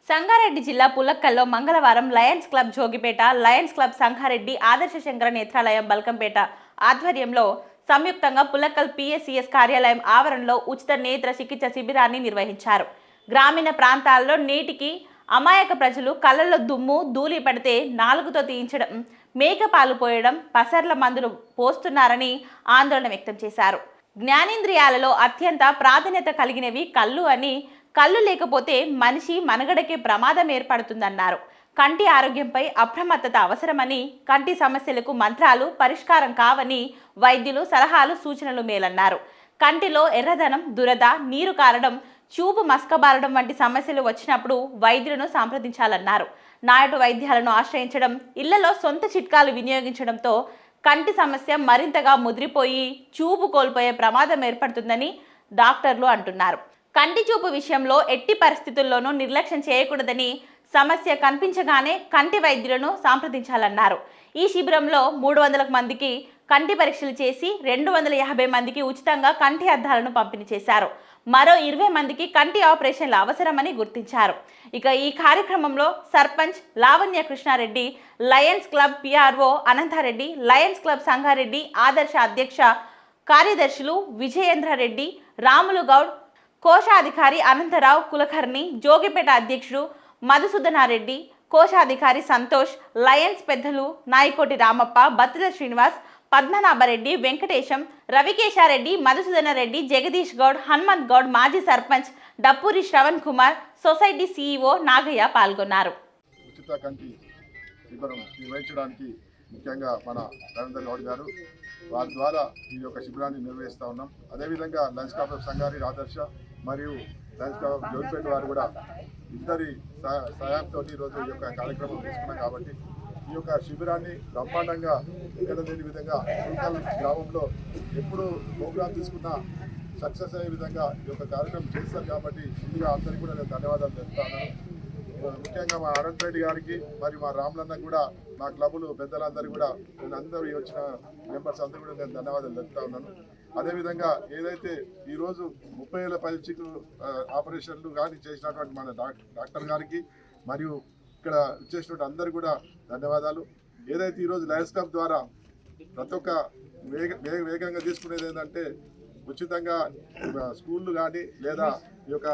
సంగారెడ్డి జిల్లా పుల్లక్కల్లో మంగళవారం Lions Club Jogipet, Lions Club Sangareddy, Adarsha Shankara Netralayam Balkampet ఆధ్వర్యంలో సంయుక్తంగా పుల్లక్కల్ పిఎస్సిఎస్ కార్యాలయం ఆవరణలో ఉచిత నేత్ర చికిత్స శిబిరాన్ని నిర్వహించారు. గ్రామీణ ప్రాంతాల్లో నేటికి అమాయక ప్రజలు కళ్ళల్లో దుమ్ము, ధూళి పడితే నాలుగుతో తీయించడం, మేకపాలు పోయడం, పసర్ల మందులు పోస్తున్నారని ఆందోళన వ్యక్తం చేశారు. జ్ఞానేంద్రియాలలో అత్యంత ప్రాధాన్యత కలిగినవి కళ్ళు అని, కళ్ళు లేకపోతే మనిషి మనుగడకే ప్రమాదం ఏర్పడుతుందన్నారు. కంటి ఆరోగ్యంపై అప్రమత్తత అవసరమని, కంటి సమస్యలకు మంత్రాలు పరిష్కారం కావని వైద్యులు సలహాలు సూచనలు మేలన్నారు. కంటిలో ఎర్రదనం, దురద, నీరు కారడం, చూపు మస్కబారడం వంటి సమస్యలు వచ్చినప్పుడు వైద్యులను సంప్రదించాలన్నారు. నాటు వైద్యాలను ఆశ్రయించడం, ఇళ్లలో సొంత చిట్కాలు వినియోగించడంతో కంటి సమస్య మరింతగా ముదిరిపోయి చూపు కోల్పోయే ప్రమాదం ఏర్పడుతుందని డాక్టర్లు అంటున్నారు. కంటి చూపు విషయంలో ఎట్టి పరిస్థితుల్లోనూ నిర్లక్ష్యం చేయకూడదని, సమస్య కనిపించగానే కంటి వైద్యులను సంప్రదించాలన్నారు. ఈ శిబిరంలో 300 మందికి కంటి పరీక్షలు చేసి 250 మందికి ఉచితంగా కంటి అద్దాలను పంపిణీ చేశారు. మరో 20 మందికి కంటి ఆపరేషన్లు అవసరమని గుర్తించారు. ఇక ఈ కార్యక్రమంలో sarpanch Lavanya Krishnareddy, Lions Club PRO Anantareddy, Lions Club Sangareddy ఆదర్శ అధ్యక్ష కార్యదర్శులు విజయేంద్రారెడ్డి, రాములు గౌడ్, కోశాధికారి అనంతరావు కులకర్ణి, జోగిపేట అధ్యక్షుడు మధుసూదనారెడ్డి, కోశాధికారి సంతోష్, లయన్స్ పెద్దలు నాయకోటి రామప్ప, బత్తుల శ్రీనివాస్, పద్మనాభరెడ్డి, వెంకటేశం, రవికేశారెడ్డి, మధుసూదనారెడ్డి, జగదీష్ గౌడ్, హనుమంత్ గౌడ్, మాజీ సర్పంచ్ డప్పూరి శ్రవణ్ కుమార్, సొసైటీ సిఇఓ నాగయ్య పాల్గొన్నారు. ఉచిత కంటి శిబిరం నిర్వహించడానికి ముఖ్యంగా మన రవీంద్ర గౌడ్ గారు వారి ద్వారా ఈ యొక్క శిబిరాన్ని నిర్వహిస్తూ ఉన్నాం. అదేవిధంగా లయన్స్ క్లబ్ ఆఫ్ సంగారెడ్డి ఆదర్శ మరియు లయన్స్ క్లబ్ ఆఫ్ జోగిపేట వారు కూడా ఇద్దరి సహాయంతో ఈరోజు ఈ యొక్క కార్యక్రమం తీసుకున్నాం. కాబట్టి ఈ యొక్క శిబిరాన్ని బ్రహ్మాండంగా ఎక్కడ లేని విధంగా పుల్కల్ గ్రామంలో ఎప్పుడు ప్రోగ్రాం తీసుకున్నా సక్సెస్ అయ్యే విధంగా ఈ యొక్క కార్యక్రమం చేస్తారు. కాబట్టి ముందుగా అందరికీ కూడా నేను ధన్యవాదాలు చెప్తాను. ముఖ్యంగా మా అనంత్ రెడ్డి గారికి మరియు మా రాములన్న కూడా, మా క్లబ్లు పెద్దలందరూ కూడా, నేను అందరూ వచ్చిన మెంబర్స్ అందరూ కూడా నేను ధన్యవాదాలు చెప్తా ఉన్నాను. అదేవిధంగా ఏదైతే ఈరోజు 30,000 పైచికు ఆపరేషన్లు కానీ చేసినటువంటి మన డాక్టర్ గారికి మరియు ఇక్కడ చేసినటువంటి అందరూ కూడా ధన్యవాదాలు. ఏదైతే ఈరోజు లయన్స్ క్లబ్ ద్వారా ప్రతి ఒక్క వేగంగా తీసుకునేది ఏంటంటే ఉచితంగా స్కూళ్ళు కానీ లేదా ఈ యొక్క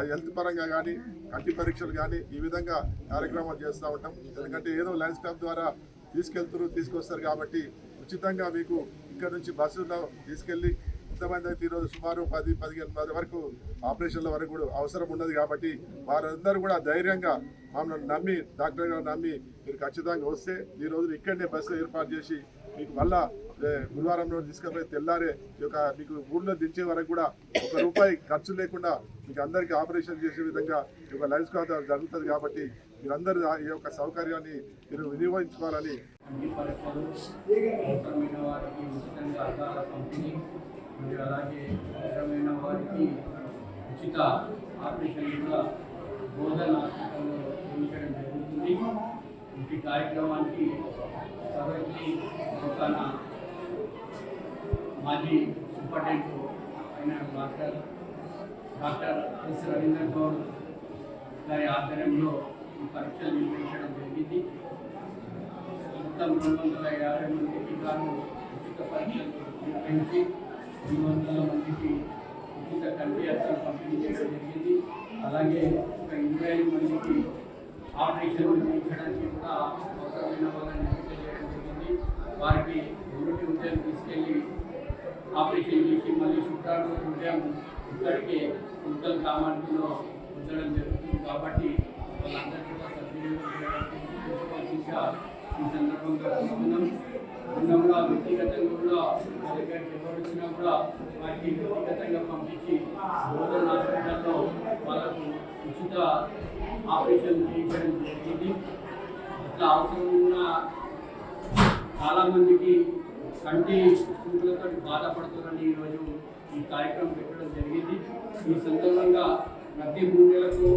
హెల్త్ పరంగా కానీ కంటి పరీక్షలు కానీ ఈ విధంగా కార్యక్రమాలు చేస్తూ ఉంటాం. ఎందుకంటే ఏదో లయన్స్ క్లబ్ ద్వారా తీసుకొస్తారు కాబట్టి ఉచితంగా మీకు ఇక్కడ నుంచి బస్సులో తీసుకెళ్ళి ఇంతమంది అయితే ఈరోజు సుమారు 10-15 మంది వరకు ఆపరేషన్ల వరకు కూడా అవసరం ఉన్నది. కాబట్టి వారందరూ కూడా ధైర్యంగా మమ్మల్ని నమ్మి, డాక్టర్ గారు నమ్మి మీరు ఖచ్చితంగా వస్తే ఈ రోజు ఇక్కడనే బస్సు ఏర్పాటు చేసి మీకు మళ్ళా గురువారం రోజు తీసుకెళ్ళి తెల్లారే ఈ యొక్క మీకు ఊళ్ళో దించే వరకు కూడా ₹1 ఖర్చు లేకుండా మీకు అందరికీ ఆపరేషన్ చేసే విధంగా ఈ యొక్క లయన్స్ క్లబ్ జరుగుతుంది. కాబట్టి మీరందరూ ఈ యొక్క సౌకర్యాన్ని మీరు వినియోగించుకోవాలని అలాగే అవసరమైన వారికి ఉచిత ఆపరేషన్ కూడా బోధన హాస్పిటల్లో చేయించడం జరుగుతుంది. ఈ కార్యక్రమానికి సభకి ఒక మాజీ సూపరింటెండెంట్ అయిన డాక్టర్ ఎస్ రవీంద్ర గౌడ్ గారి ఆధ్వర్యంలో ఈ పరీక్షలు నిర్వహించడం జరిగింది. మొత్తం 250 మందికి గాను ఉచిత పరీక్షలు నిర్వహించి 300 మందికి ఉచిత కంటి అద్దాలు పంపిణీ చేయడం జరిగింది. అలాగే ఒక 25 మందికి ఆపరేషన్లు చేయించడానికి కూడా అవసరమైన వాళ్ళని ఎంపిక చేయడం జరిగింది. వారికి ఉదయం తీసుకెళ్ళి ఆపరేషన్ చేసి మళ్ళీ శుక్రవారం ఉదయం ఇక్కడికి పుల్కల్ కామార్లో ఉంచడం జరుగుతుంది. కాబట్టి వాళ్ళందరికీ కూడా సద్వినియోగం ఈ సందర్భంగా కూడా వ్యక్తిగతంగా కూడా మా దగ్గరికి ఎవరు వచ్చినా కూడా వారికి వ్యక్తిగతంగా పంపించి బోధన హాస్పిటల్లో వాళ్ళకు ఉచిత ఆపరేషన్ చేయించడం జరిగింది. అట్లా అవసరం ఉన్న చాలామందికి కంటి చూపులతో బాధపడుతున్నారని ఈరోజు ఈ కార్యక్రమం పెట్టడం జరిగింది. ఈ సందర్భంగా ప్రతి 3 నెలలకు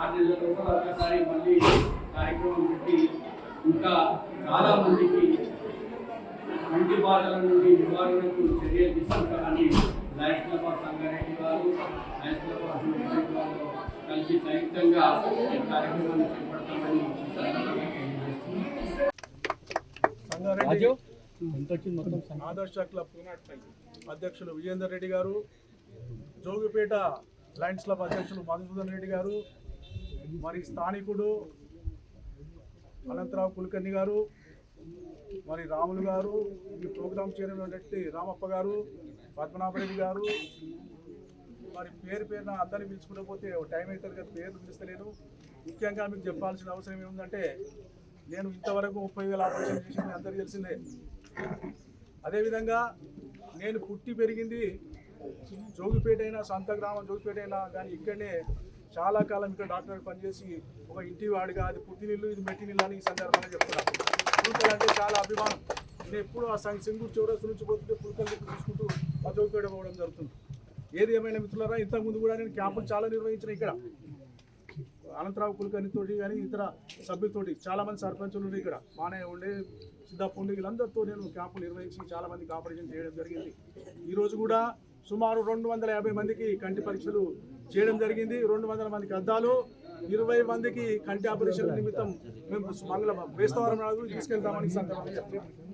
6 నెలలకు కూడా ఒకసారి మళ్ళీ కార్యక్రమం పెట్టి ఇంకా చాలామందికి కంటి బాధల నుండి నివారణకు చర్యలు తీసుకుంటారని లయన్స్ క్లబ్ ఆఫ్ సంగారెడ్డి వారు, లయన్స్ క్లబ్ ఆఫ్ జోగిపేట వారు కలిసి సంయుక్తంగా ఈ కార్యక్రమాన్ని చేపడతామని ఈ సందర్భంగా తెలియజేస్తున్నాం. ఆదర్శ క్లబ్ అధ్యక్షులు విజేందర్ రెడ్డి గారు, జోగిపేట లయన్స్ క్లబ్ అధ్యక్షులు మధుసూదన్ రెడ్డి గారు, మరి స్థానికుడు అనంతరావు కులకర్ణి గారు, మరి రాములు గారు, ఈ ప్రోగ్రామ్ చైర్మన్ రామప్ప గారు, పద్మనాభరెడ్డి గారు, మరి పేరున అందరినీ పిలుచుకుంటూ పోతే టైం అవుతుంది కదా, పేరు పిలుస్తలేను. ముఖ్యంగా మీకు చెప్పాల్సిన అవసరం ఏముందంటే, నేను ఇంతవరకు 30,000 ఆపరేషన్ చేసింది అందరికీ తెలిసిందే. అదేవిధంగా నేను పుట్టి పెరిగింది జోగిపేట అయినా, సొంత గ్రామం జోగిపేట అయినా కానీ ఇక్కడనే చాలా కాలం ఇక్కడ డాక్టర్ పనిచేసి ఒక ఇంటి వాడిగా అది పుట్టినిల్లు ఇది మెట్టినిల్లు అని ఈ సందర్భంగా చెప్తున్నాను. పుల్కలు అంటే చాలా అభిమానం. నేను ఎప్పుడు ఆ సింగూరు చౌరస్తు నుంచి పోతుంటే పుల్కలు చూసుకుంటూ ఆ జోగిపేట పోవడం జరుగుతుంది. ఏది ఏమైనా మిత్రులారా, ఇంతకుముందు కూడా నేను క్యాంపులు చాలా నిర్వహించిన ఇక్కడ అనంతరావు కులకర్ణితోటి కానీ ఇతర సభ్యులతోటి చాలామంది సర్పంచులు ఉండే ఇక్కడ మానయ్య ఉండే సిద్ధప్ప ఉండే వీళ్ళందరితో నేను క్యాంపులు నిర్వహించి చాలామందికి ఆపరేషన్ చేయడం జరిగింది. ఈరోజు కూడా సుమారు 250 మందికి కంటి పరీక్షలు చేయడం జరిగింది. 200 మందికి అద్దాలు, 20 మందికి కంటి ఆపరేషన్ నిమిత్తం మేము మంగళ బేస్తవారం నాడు తీసుకెళ్తామని సందర్భంగా చెప్తున్నాం.